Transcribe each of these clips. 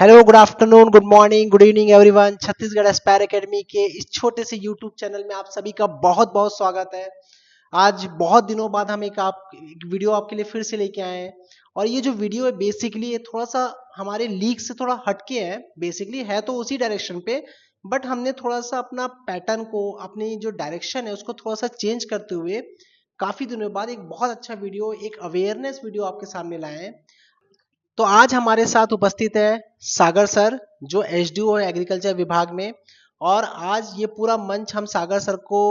Hello, good afternoon, good morning, good evening everyone. Chhattisgarh Aspire academy के इस छोटे से यूट्यूब चैनल में आप सभी का बहुत बहुत स्वागत है। आज बहुत दिनों बाद हम एक वीडियो आपके लिए फिर से लेके आए हैं। और ये जो वीडियो है बेसिकली ये थोड़ा सा हमारे लीक से थोड़ा हटके है। बेसिकली है तो उसी डायरेक्शन पे, बट हमने थोड़ा सा अपना पैटर्न को, अपनी जो डायरेक्शन है उसको थोड़ा सा चेंज करते हुए काफी दिनों बाद एक बहुत अच्छा वीडियो, एक अवेयरनेस वीडियो आपके सामने लाए हैं। तो आज हमारे साथ उपस्थित है सागर सर, जो एसडीओ है एग्रीकल्चर विभाग में। और आज ये पूरा मंच हम सागर सर को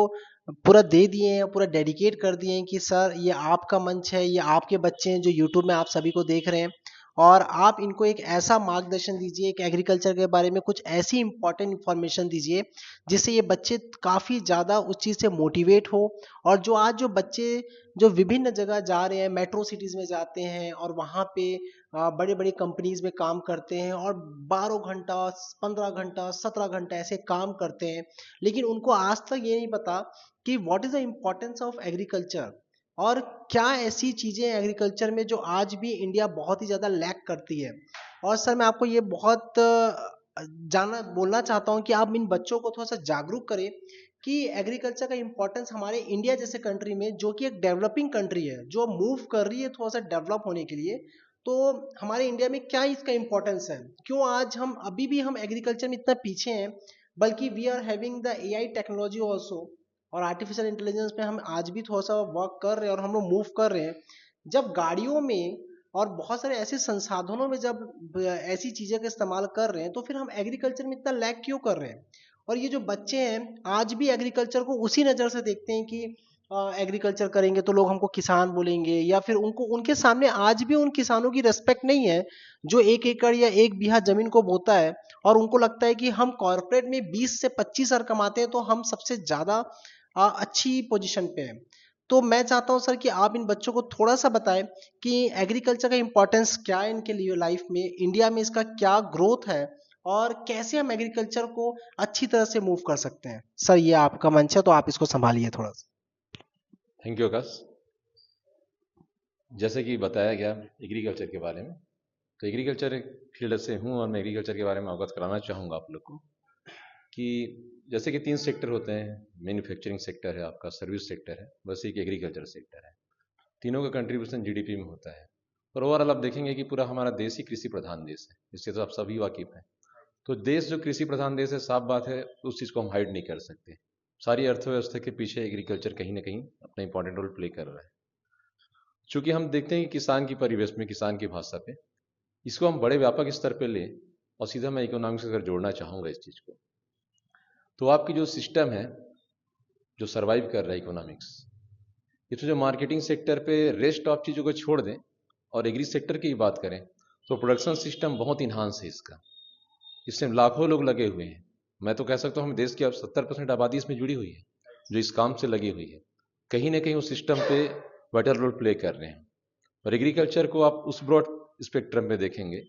पूरा दे दिए हैं, पूरा डेडिकेट कर दिए हैं कि सर ये आपका मंच है, ये आपके बच्चे हैं जो यूट्यूब में आप सभी को देख रहे हैं। और आप इनको एक ऐसा मार्गदर्शन दीजिए, एक एग्रीकल्चर के बारे में कुछ ऐसी इंपॉर्टेंट इंफॉर्मेशन दीजिए जिससे ये बच्चे काफ़ी ज़्यादा उस चीज़ से मोटिवेट हो। और जो बच्चे जो विभिन्न जगह जा रहे हैं, मेट्रो सिटीज़ में जाते हैं और वहाँ पे बड़े बड़े कंपनीज में काम करते हैं और 12 घंटा, 15 घंटा, 17 घंटा ऐसे काम करते हैं, लेकिन उनको आज तक ये नहीं पता कि what is the importance of agriculture और क्या ऐसी चीजें एग्रीकल्चर में जो आज भी इंडिया बहुत ही ज्यादा लैक करती है। और सर मैं आपको ये बहुत जाना बोलना चाहता हूँ कि आप इन बच्चों को थोड़ा सा जागरूक करें कि एग्रीकल्चर का इम्पोर्टेंस हमारे इंडिया जैसे कंट्री में, जो कि एक डेवलपिंग कंट्री है, जो मूव कर रही है थोड़ा सा डेवलप होने के लिए, तो हमारे इंडिया में क्या इसका इम्पोर्टेंस है, क्यों आज हम अभी भी हम एग्रीकल्चर में इतना पीछे हैं। बल्कि we are having the AI technology also, और आर्टिफिशियल इंटेलिजेंस पे हम आज भी थोड़ा सा वर्क कर रहे हैं और हम लोग मूव कर रहे हैं। जब गाड़ियों में और बहुत सारे ऐसे संसाधनों में जब ऐसी चीज़ें का इस्तेमाल कर रहे हैं, तो फिर हम एग्रीकल्चर में इतना लैग क्यों कर रहे हैं। और ये जो बच्चे हैं आज भी एग्रीकल्चर को उसी नज़र से देखते हैं कि एग्रीकल्चर करेंगे तो लोग हमको किसान बोलेंगे, या फिर उनको उनके सामने आज भी उन किसानों की रिस्पेक्ट नहीं है जो 1 एकड़ या 1 बीघा जमीन को बोता है। और उनको लगता है कि हम कॉर्पोरेट में 20 से 25 हजार कमाते हैं तो हम सबसे ज़्यादा अच्छी पोजीशन पे हैं। तो मैं चाहता हूं सर कि आप इन बच्चों को थोड़ा सा बताएं कि एग्रीकल्चर का इंपॉर्टेंस क्या है इनके लिए लाइफ में, इंडिया में इसका क्या ग्रोथ है और कैसे हम एग्रीकल्चर को अच्छी तरह से मूव कर सकते हैं। सर ये आपका मंच है तो आप इसको संभालिए थोड़ा सा। थैंक यू आकाश। जैसे कि बताया गया एग्रीकल्चर के बारे में, तो एग्रीकल्चर एक फील्ड से हूँ और मैं एग्रीकल्चर के बारे में अवगत कराना चाहूँगा आप लोग को कि जैसे कि 3 सेक्टर होते हैं। मैन्युफैक्चरिंग सेक्टर है, आपका सर्विस सेक्टर है, बस एक एग्रीकल्चर सेक्टर है। तीनों का कंट्रीब्यूशन जीडीपी में होता है। और ओवरऑल आप देखेंगे कि पूरा हमारा देश ही कृषि प्रधान देश है, इससे तो आप सभी वाकिफ हैं। तो देश जो कृषि प्रधान देश है, साफ बात है, उस चीज़ को हम हाइड नहीं कर सकते। सारी अर्थव्यवस्था के पीछे एग्रीकल्चर कहीं ना कहीं अपना इंपॉर्टेंट रोल प्ले कर रहा है। चूंकि हम देखते हैं कि किसान की परिवेश में, किसान की भाषा पे, इसको हम बड़े व्यापक स्तर पे लें और सीधा मैं इकोनॉमिक्स अगर जोड़ना चाहूँगा इस चीज़ को, तो आपकी जो सिस्टम है जो सरवाइव कर रहा है इकोनॉमिक्स, ये तो जो मार्केटिंग सेक्टर पे रेस्ट ऑफ चीज़ों को छोड़ दें और एग्री सेक्टर की बात करें, तो प्रोडक्शन सिस्टम बहुत इन्हांस है इसका। इससे लाखों लोग लगे हुए हैं। मैं तो कह सकता हूँ हम देश की अब 70% आबादी इसमें जुड़ी हुई है, जो इस काम से लगी हुई है, कहीं ना कहीं उस सिस्टम पे वाइटल रोल प्ले कर रहे हैं। और एग्रीकल्चर को आप उस ब्रॉड स्पेक्ट्रम में देखेंगे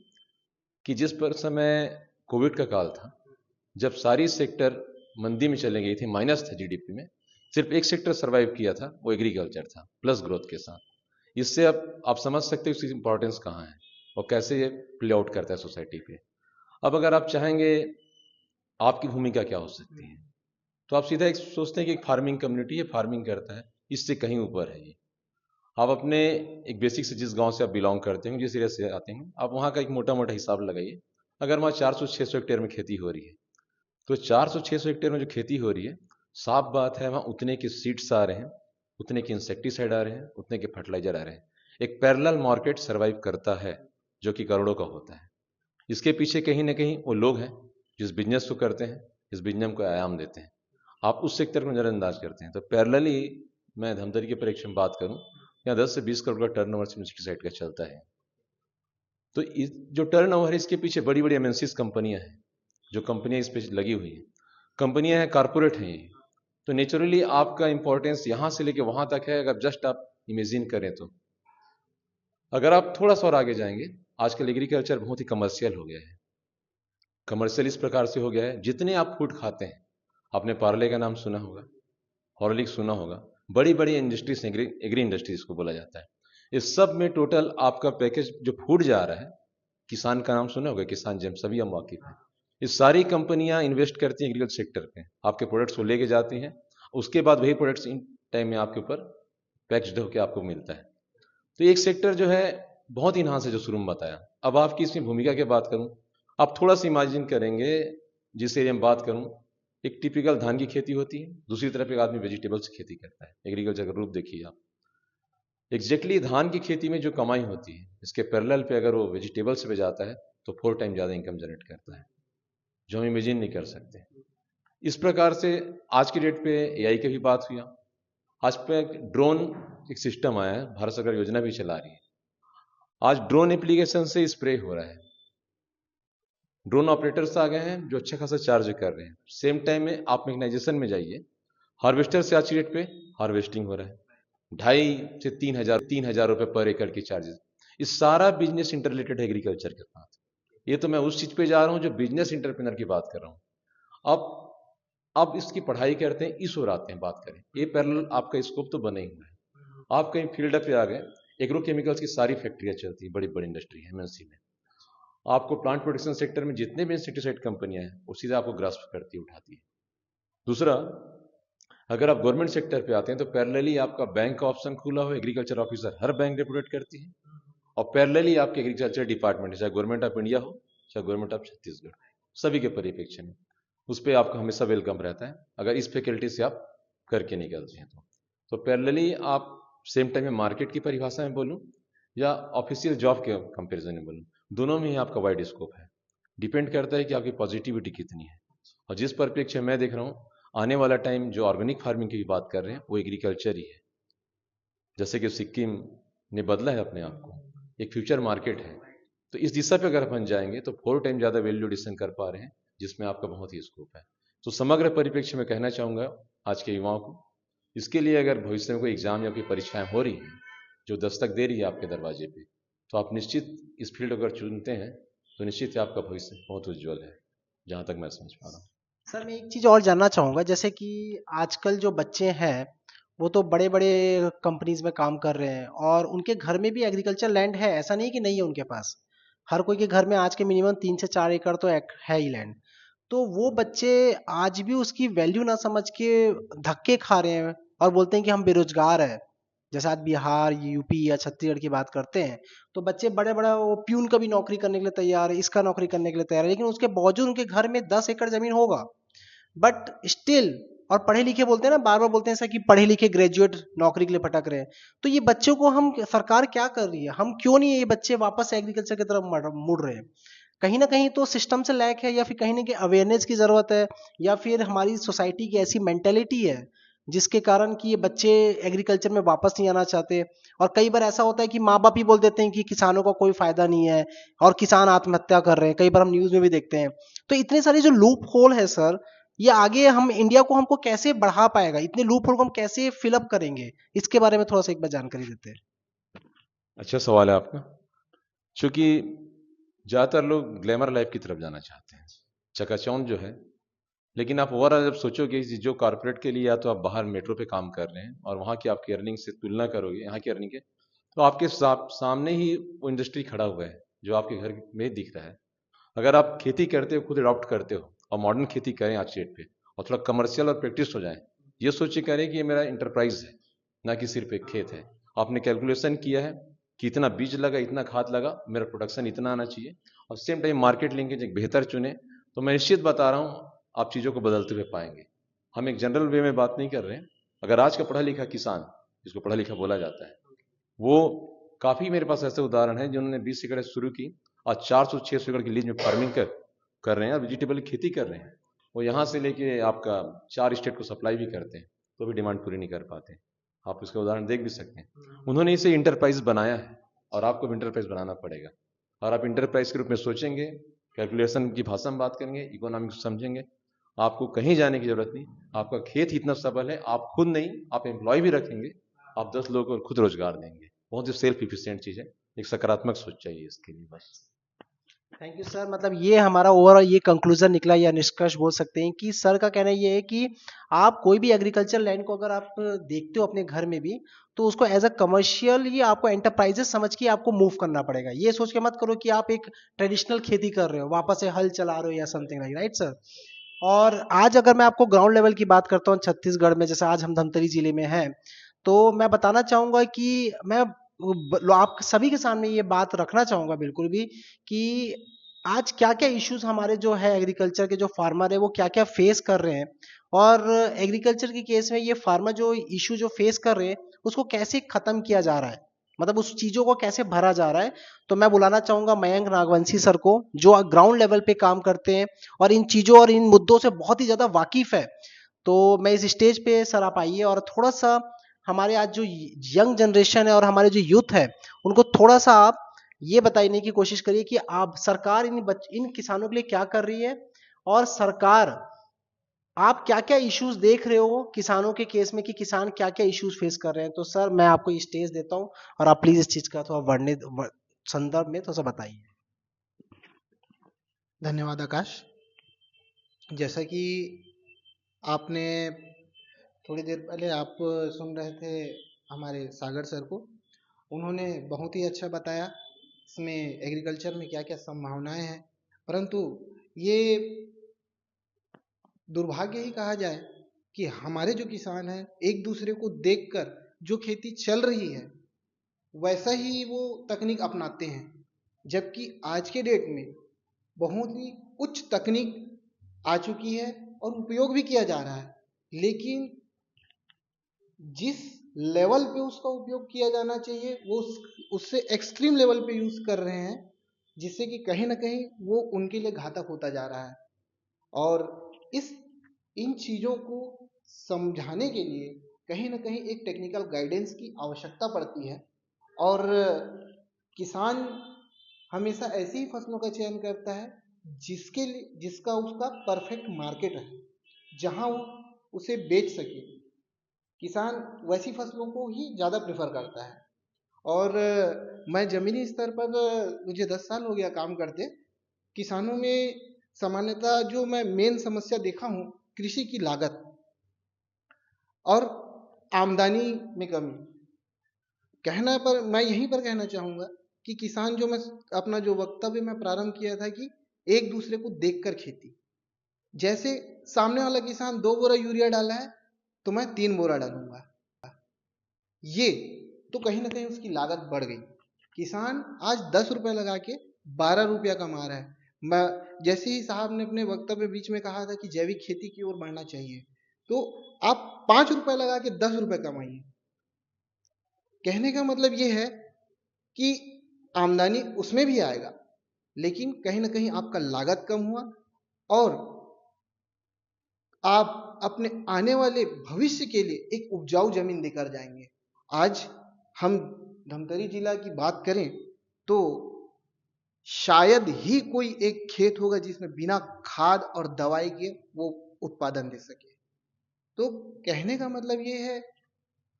कि जिस पर समय कोविड का काल था, जब सारी सेक्टर मंदी में चले गई थी, माइनस था जीडीपी में, सिर्फ एक सेक्टर सरवाइव किया था, वो एग्रीकल्चर था, प्लस ग्रोथ के साथ। इससे अब आप समझ सकते हो इसकी इंपॉर्टेंस कहाँ है और कैसे ये प्ले आउट करता है सोसाइटी पे। अब अगर आप चाहेंगे आपकी भूमिका क्या हो सकती है, तो आप सीधा एक सोचते हैं कि एक फार्मिंग कम्युनिटी है, फार्मिंग करता है, इससे कहीं ऊपर है ये। आप अपने एक बेसिक से जिस गांव से आप बिलोंग करते हैं, जिस एरिया से आते हैं, आप वहाँ का एक मोटा मोटा हिसाब लगाइए। अगर वहाँ 400-600 हेक्टेयर में खेती हो रही है, तो 400-600 हेक्टेयर में जो खेती हो रही है, साफ बात है वहाँ उतने के सीड्स आ रहे हैं, उतने के इंसेक्टिसाइड आ रहे हैं, उतने के फर्टिलाइजर आ रहे हैं। एक पैरेलल मार्केट सर्वाइव करता है जो कि करोड़ों का होता है। इसके पीछे कहीं ना कहीं वो लोग हैं जिस बिजनेस को करते हैं, इस बिजनेस को आयाम देते हैं। आप उस सेक्टर को नजरअंदाज करते हैं। तो पैरेलली मैं धमतरी के परीक्षा में बात करूं, यहाँ 10 से 20 करोड़ का टर्नओवर इंसेक्टिसाइड का चलता है। तो जो टर्नओवर है, इसके पीछे बड़ी बड़ी एमएनसीज कंपनियां हैं, जो कंपनियां इस पे लगी हुई हैं, कंपनियां हैं, कारपोरेट हैं ये। तो नेचुरली आपका इंपॉर्टेंस यहां से लेके वहां तक है, अगर जस्ट आप इमेजिन करें तो। अगर आप थोड़ा सा और आगे जाएंगे, आजकल एग्रीकल्चर बहुत ही कमर्शियल हो गया है। कमर्शियल इस प्रकार से हो गया है, जितने आप फूड खाते हैं, आपने पार्ले का नाम सुना होगा, हॉर्लिक्स सुना होगा, बड़ी बड़ी इंडस्ट्रीज, एग्री इंडस्ट्रीज को बोला जाता है। इस सब में टोटल आपका पैकेज जो फूड जा रहा है, किसान का नाम सुना होगा, किसान जेम, सभी हम वाकिफ हैं। ये सारी कंपनियां इन्वेस्ट करती हैं एग्रीकल्चर सेक्टर पे, आपके प्रोडक्ट्स को लेके जाती हैं, उसके बाद वही प्रोडक्ट्स इन टाइम में आपके ऊपर पैक्ड होकर आपको मिलता है। तो एक सेक्टर जो है बहुत इन्हांस है, जो शुरू में बताया। अब आपकी इसमें भूमिका की बात करूं, आप थोड़ा सा इमेजिन करेंगे, जिस एरिया में बात करूं, एक टिपिकल धान की खेती होती है, दूसरी तरफ एक आदमी वेजिटेबल्स की खेती करता है। एग्रीकल्चर का रूप देखिए आप, एग्जैक्टली धान की खेती में जो कमाई होती है, इसके पैरेलल पे अगर वो वेजिटेबल्स पे जाता है तो 4 टाइम ज़्यादा इनकम जनरेट करता है, जो हम इमेजिन नहीं कर सकते। इस प्रकार से आज की डेट पे एआई की भी बात हुई। आज पे ड्रोन एक सिस्टम आया है, भारत सरकार योजना भी चला रही है। आज ड्रोन एप्लीकेशन से स्प्रे हो रहा है, ड्रोन ऑपरेटर्स आ गए हैं जो अच्छा खासा चार्ज कर रहे हैं। सेम टाइम में आप मैकेनाइजेशन में जाइए, हार्वेस्टर से आज की डेट पे हार्वेस्टिंग हो रहा है, 2,500 से 3,000 रुपए पर एकड़ की चार्जेस। इस सारा बिजनेस इंटर रिलेटेड है एग्रीकल्चर के साथ। ये तो मैं उस चीज पे जा रहा हूं जो बिजनेस इंटरप्रेनर की बात कर रहा हूं। अब इसकी पढ़ाई करते हैं, इस ओर आते हैं, बात करें। ये पैरेलल आपका स्कोप तो बना ही हुआ है। आप कहीं फील्ड पे आ गए, एग्रोकेमिकल्स की सारी फैक्ट्रियां चलती है, बड़ी बड़ी इंडस्ट्री है एमएनसी में। आपको प्लांट प्रोडक्शन सेक्टर में जितने भी इंसेक्टिसाइड कंपनियां हैं वो सीधा आपको ग्रास्प करती उठाती है। दूसरा, अगर आप गवर्नमेंट सेक्टर पे आते हैं तो पैरेलली आपका बैंक का ऑप्शन खुला हो, एग्रीकल्चर ऑफिसर हर बैंक रिपोर्ट करती है, और पैरेलली आपके एग्रीकल्चर डिपार्टमेंट, चाहे गवर्नमेंट ऑफ इंडिया हो चाहे गवर्नमेंट ऑफ छत्तीसगढ़, सभी के परिप्रेक्ष्य में उस पर आपका हमेशा वेलकम रहता है, अगर इस फैकल्टी से आप करके निकलते हैं तो पैरेलली आप सेम टाइम में मार्केट की परिभाषा में बोलूँ या ऑफिशियल जॉब के कंपेरिजन में बोलूँ, दोनों में ही आपका वाइड स्कोप है। डिपेंड करता है कि आपकी पॉजिटिविटी कितनी है। और जिस परिप्रेक्ष्य मैं देख रहा हूँ, आने वाला टाइम जो ऑर्गेनिक फार्मिंग की बात कर रहे हैं वो एग्रीकल्चर ही है। जैसे कि सिक्किम ने बदला है अपने आप को, एक फ्यूचर मार्केट है, तो इस दिशा पे अगर अपन जाएंगे तो 4 टाइम ज़्यादा वैल्यू एडिशन कर पा रहे हैं, जिसमें आपका बहुत ही स्कोप है। तो समग्र परिप्रेक्ष्य में कहना चाहूँगा आज के युवाओं को, इसके लिए अगर भविष्य में कोई एग्जाम या कोई परीक्षाएं हो रही हैं जो दस्तक दे रही है आपके दरवाजे पे, तो आप निश्चित इस फील्ड अगर चुनते हैं तो निश्चित ही आपका भविष्य बहुत उज्ज्वल है, जहाँ तक मैं समझ पा रहा हूँ। सर मैं एक चीज़ और जानना चाहूँगा, जैसे कि आजकल जो बच्चे हैं वो तो बड़े बड़े कंपनीज में काम कर रहे हैं और उनके घर में भी एग्रीकल्चर लैंड है, ऐसा नहीं कि नहीं है उनके पास। हर कोई के घर में आज के मिनिमम 3 से 4 एकड़ तो है ही लैंड। तो वो बच्चे आज भी उसकी वैल्यू ना समझ के धक्के खा रहे हैं और बोलते हैं कि हम बेरोजगार हैं। जैसे आज बिहार, यूपी या छत्तीसगढ़ की बात करते हैं तो बच्चे बड़े बड़ा वो प्यून का भी नौकरी करने के लिए तैयार है, इसका नौकरी करने के लिए तैयार है, लेकिन उसके बावजूद उनके घर में 10 एकड़ जमीन होगा, बट स्टिल, और पढ़े लिखे बोलते हैं ना, बार बार बोलते हैं ऐसा कि पढ़े लिखे ग्रेजुएट नौकरी के लिए भटक रहे हैं। तो ये बच्चों को हम, सरकार क्या कर रही है, हम क्यों नहीं ये बच्चे वापस एग्रीकल्चर की तरफ मुड़ रहे हैं? कहीं ना कहीं तो सिस्टम से लैक है, या फिर कहीं ना कहीं अवेयरनेस की जरूरत है, या फिर हमारी सोसाइटी की ऐसी मेंटेलिटी है जिसके कारण कि ये बच्चे एग्रीकल्चर में वापस नहीं आना चाहते। और कई बार ऐसा होता है कि माँ बाप ही बोल देते हैं कि किसानों का कोई फायदा नहीं है और किसान आत्महत्या कर रहे हैं, कई बार हम न्यूज में भी देखते हैं। तो इतने सारे जो लूप होल है सर, ये आगे हम इंडिया को हमको कैसे बढ़ा पाएगा, इतने लूप होल को हम कैसे फिलअप करेंगे, इसके बारे में थोड़ा सा एक बार जानकारी देते हैं। अच्छा सवाल है आपका। चूंकि ज़्यादातर लोग ग्लैमर लाइफ की तरफ जाना चाहते हैं, चकाचौंध जो है, लेकिन आप ओवरऑल जब सोचोगे कि जो कॉर्पोरेट के लिए या तो आप बाहर मेट्रो पे काम कर रहे हैं और वहाँ की आपकी अर्निंग से तुलना करोगे यहाँ की अर्निंग के, तो आपके सामने ही वो इंडस्ट्री खड़ा हुआ है जो आपके घर में दिख रहा है। अगर आप खेती करते हो, खुद अडॉप्ट करते हो और मॉडर्न खेती करें आज डेट पे, और थोड़ा कमर्शियल और प्रैक्टिस हो जाए, ये सोच के करें कि ये मेरा इंटरप्राइज है, ना कि सिर्फ एक खेत है। आपने कैलकुलेशन किया है कि इतना बीज लगा, इतना खाद लगा, मेरा प्रोडक्शन इतना आना चाहिए, और सेम टाइम मार्केट लिंकेज एक बेहतर चुने, तो मैं निश्चित बता रहा हूँ आप चीज़ों को बदलते हुए पाएंगे। हम एक जनरल वे में बात नहीं कर रहे हैं। अगर आज का पढ़ा लिखा किसान, जिसको पढ़ा लिखा बोला जाता है, वो काफ़ी मेरे पास ऐसे उदाहरण हैं जिन्होंने 20 एकड़ शुरू की और 400-600 एकड़ की लीज में फार्मिंग कर रहे हैं और वेजिटेबल की खेती कर रहे हैं। वो यहाँ से लेके आपका 4 स्टेट को सप्लाई भी करते हैं, तो भी डिमांड पूरी नहीं कर पाते। आप इसका उदाहरण देख भी सकते हैं। उन्होंने इसे इंटरप्राइज बनाया है और आपको भी इंटरप्राइज बनाना पड़ेगा। और आप इंटरप्राइज के रूप में सोचेंगे, कैलकुलेशन की भाषा में बात करेंगे, इकोनॉमिक्स समझेंगे, आपको कहीं जाने की जरूरत नहीं। आपका खेत ही इतना सबल है, आप खुद नहीं, आप एम्प्लॉय भी रखेंगे, आप 10 लोगों को खुद रोजगार देंगे। बहुत ही सेल्फ इफिशिएंट चीज़ है। एक सकारात्मक सोच चाहिए इसके लिए बस। Thank you sir. मतलब ये हमारा ओवरऑल ये कंक्लूजन निकला या निष्कर्ष बोल सकते हैं कि सर का कहना ये है कि आप कोई भी एग्रीकल्चर लैंड को अगर आप देखते हो अपने घर में भी, तो उसको एज अ कमर्शियल ही आपको एंटरप्राइजेस समझ के आपको मूव करना पड़ेगा। ये सोच के मत करो कि आप एक ट्रेडिशनल खेती कर रहे हो, वापस से हल चला रहे हो या समथिंग लाइक, राइट सर। और आज अगर मैं आपको ग्राउंड लेवल की बात करता हूँ छत्तीसगढ़ में, जैसे आज हम धमतरी जिले में हैं, तो मैं बताना चाहूंगा कि मैं आप सभी के सामने ये बात रखना चाहूंगा बिल्कुल भी कि आज क्या क्या इश्यूज हमारे जो है एग्रीकल्चर के जो फार्मर है वो क्या क्या फेस कर रहे हैं, और एग्रीकल्चर के केस में ये फार्मर जो इशू जो फेस कर रहे हैं उसको कैसे खत्म किया जा रहा है, मतलब उस चीजों को कैसे भरा जा रहा है। तो मैं बुलाना चाहूंगा मयंक नागवंशी सर को, जो ग्राउंड लेवल पे काम करते हैं और इन चीजों और इन मुद्दों से बहुत ही ज्यादा वाकिफ है। तो मैं इस स्टेज पे सर आप आइए और थोड़ा सा हमारे आज जो यंग जनरेशन है और हमारे जो यूथ है उनको थोड़ा सा आप ये बताने की कोशिश करिए कि आप सरकार इन किसानों के लिए क्या कर रही है, और सरकार आप क्या क्या इश्यूज देख रहे हो किसानों के केस में कि किसान क्या क्या इश्यूज फेस कर रहे हैं। तो सर मैं आपको स्टेज देता हूं और आप प्लीज इस चीज का थोड़ा संदर्भ में थोड़ा सा बताइए। धन्यवाद आकाश। जैसा कि आपने थोड़ी देर पहले आप सुन रहे थे हमारे सागर सर को, उन्होंने बहुत ही अच्छा बताया इसमें एग्रीकल्चर में क्या क्या संभावनाएं हैं। परंतु ये दुर्भाग्य ही कहा जाए कि हमारे जो किसान हैं एक दूसरे को देखकर जो खेती चल रही है वैसा ही वो तकनीक अपनाते हैं, जबकि आज के डेट में बहुत ही उच्च तकनीक आ चुकी है और उपयोग भी किया जा रहा है, लेकिन जिस लेवल पे उसका उपयोग किया जाना चाहिए वो उससे एक्सट्रीम लेवल पे यूज कर रहे हैं, जिससे कि कहीं ना कहीं वो उनके लिए घातक होता जा रहा है। और इस इन चीजों को समझाने के लिए कहीं ना कहीं एक टेक्निकल गाइडेंस की आवश्यकता पड़ती है। और किसान हमेशा ऐसी ही फसलों का चयन करता है जिसके लिए जिसका उसका परफेक्ट मार्केट है, जहां वो उसे बेच सके। किसान वैसी फसलों को ही ज़्यादा प्रेफर करता है। और मैं ज़मीनी स्तर पर मुझे 10 साल हो गया काम करते। किसानों में सामान्यतः जो मैं मेन समस्या देखा हूँ, कृषि की लागत और आमदनी में कमी। कहना पर मैं यहीं पर कहना चाहूँगा कि किसान जो मैं अपना जो वक्तव्य मैं प्रारंभ किया था कि एक दूसरे को देखकर खेती, जैसे सामने वाला किसान 2 बोरा यूरिया डाला है तो मैं 3 बोरा डालूंगा, ये तो कहीं ना कहीं उसकी लागत बढ़ गई। किसान आज 10 रुपए लगा के 12 रुपया कमा रहा है। मैं जैसे ही साहब ने अपने वक्तव्य बीच में कहा था कि जैविक खेती की ओर बढ़ना चाहिए, तो आप 5 रुपए लगा के 10 रुपए कमाइए। कहने का मतलब ये है कि आमदनी उसमें भी आएगा, लेकिन कहीं ना कहीं आपका लागत कम हुआ और आप अपने आने वाले भविष्य के लिए एक उपजाऊ जमीन देकर जाएंगे। आज हम धमतरी जिला की बात करें तो शायद ही कोई एक खेत होगा जिसमें बिना खाद और दवाई के वो उत्पादन दे सके। तो कहने का मतलब ये है,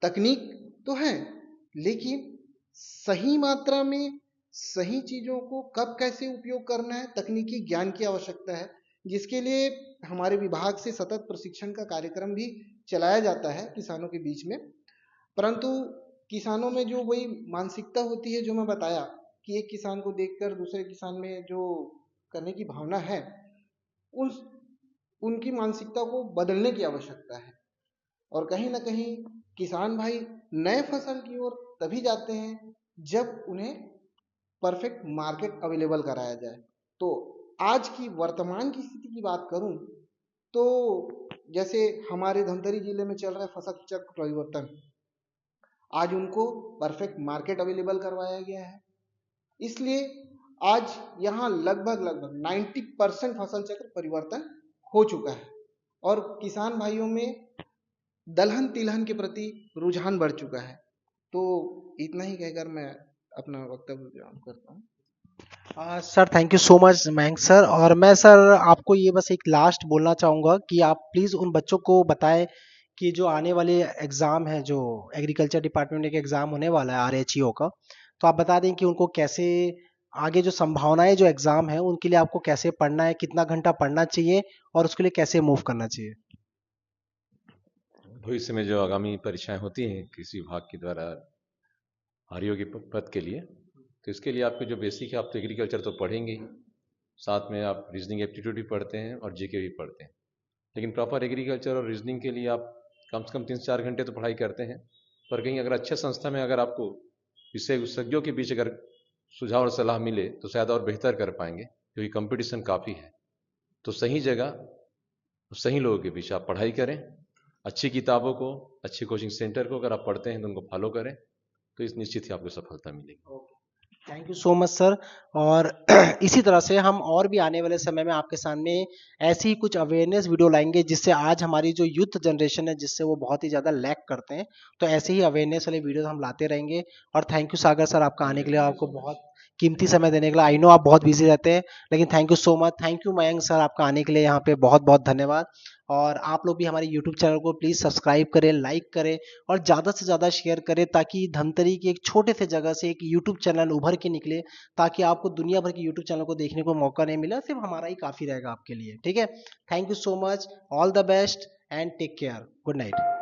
तकनीक तो है, लेकिन सही मात्रा में सही चीजों को कब कैसे उपयोग करना है, तकनीकी ज्ञान की आवश्यकता है, जिसके लिए हमारे विभाग से सतत प्रशिक्षण का कार्यक्रम भी चलाया जाता है किसानों के बीच में। परंतु किसानों में जो वही मानसिकता होती है जो मैं बताया कि एक किसान को देखकर दूसरे किसान में जो करने की भावना है, उस उनकी मानसिकता को बदलने की आवश्यकता है। और कहीं ना कहीं किसान भाई नए फसल की ओर तभी जाते हैं जब उन्हें परफेक्ट मार्केट अवेलेबल कराया जाए। तो आज की वर्तमान की स्थिति की बात करूं तो जैसे हमारे धमतरी जिले में चल रहा है फसल चक्र परिवर्तन, आज उनको परफेक्ट मार्केट अवेलेबल करवाया गया है, इसलिए आज यहाँ लगभग लगभग 90% फसल चक्र परिवर्तन हो चुका है और किसान भाइयों में दलहन तिलहन के प्रति रुझान बढ़ चुका है। तो इतना ही कहकर मैं अपना वक्तव्य विराम करता हूँ। Sir thank you so much Mayank sir. और मैं सर आपको ये बस एक लास्ट बोलना चाहूँगा कि आप प्लीज़ उन बच्चों को बताएं कि जो आने वाले एग्ज़ाम है, जो एग्रीकल्चर डिपार्टमेंट का एग्ज़ाम होने वाला है RHEO का, तो आप बता दें कि उनको कैसे आगे जो संभावनाएं जो एग्जाम है उनके लिए आपको कैसे पढ़ना है, कितना घंटा पढ़ना चाहिए और उसके लिए कैसे मूव करना चाहिए? भविष्य में जो आगामी परीक्षाएं होती हैं कृषि विभाग के द्वारा आरओ के पद के लिए, तो इसके लिए आपके जो बेसिक है, आप तो एग्रीकल्चर तो पढ़ेंगे ही, साथ में आप रीजनिंग एप्टीट्यूड भी पढ़ते हैं और जीके भी पढ़ते हैं। लेकिन प्रॉपर एग्रीकल्चर और रीजनिंग के लिए आप कम से कम 3 से 4 घंटे तो पढ़ाई करते हैं। पर कहीं अगर अच्छे संस्था में अगर आपको विशेषज्ञों के बीच अगर सुझाव और सलाह मिले तो शायद और बेहतर कर पाएंगे, क्योंकि कंपटीशन काफ़ी है। तो सही जगह, सही लोगों के बीच आप पढ़ाई करें, अच्छी किताबों को, अच्छे कोचिंग सेंटर को अगर आप पढ़ते हैं तो उनको फॉलो करें, तो इस निश्चित ही आपको सफलता मिलेगी। Thank you so much sir. और इसी तरह से हम और भी आने वाले समय में आपके सामने ऐसी ही कुछ अवेयरनेस वीडियो लाएंगे, जिससे आज हमारी जो यूथ जनरेशन है जिससे वो बहुत ही ज़्यादा लैक करते हैं, तो ऐसे ही अवेयरनेस वाले वीडियो हम लाते रहेंगे। और थैंक यू सागर सर आपका आने के लिए, आपको बहुत कीमती समय देने के लिए। आई नो आप बहुत बिजी रहते हैं, लेकिन thank you so much. Thank you Mayank sir आपका आने के लिए यहाँ पे बहुत बहुत धन्यवाद। और आप लोग भी हमारे यूट्यूब चैनल को प्लीज़ सब्सक्राइब करें, लाइक करें और ज़्यादा से ज़्यादा शेयर करें, ताकि धमतरी की एक छोटे से जगह से एक यूट्यूब चैनल उभर के निकले, ताकि आपको दुनिया भर के यूट्यूब चैनल को देखने को मौका नहीं मिला, सिर्फ हमारा ही काफ़ी रहेगा आपके लिए। ठीक है, thank you so much, all the best and take care, good night.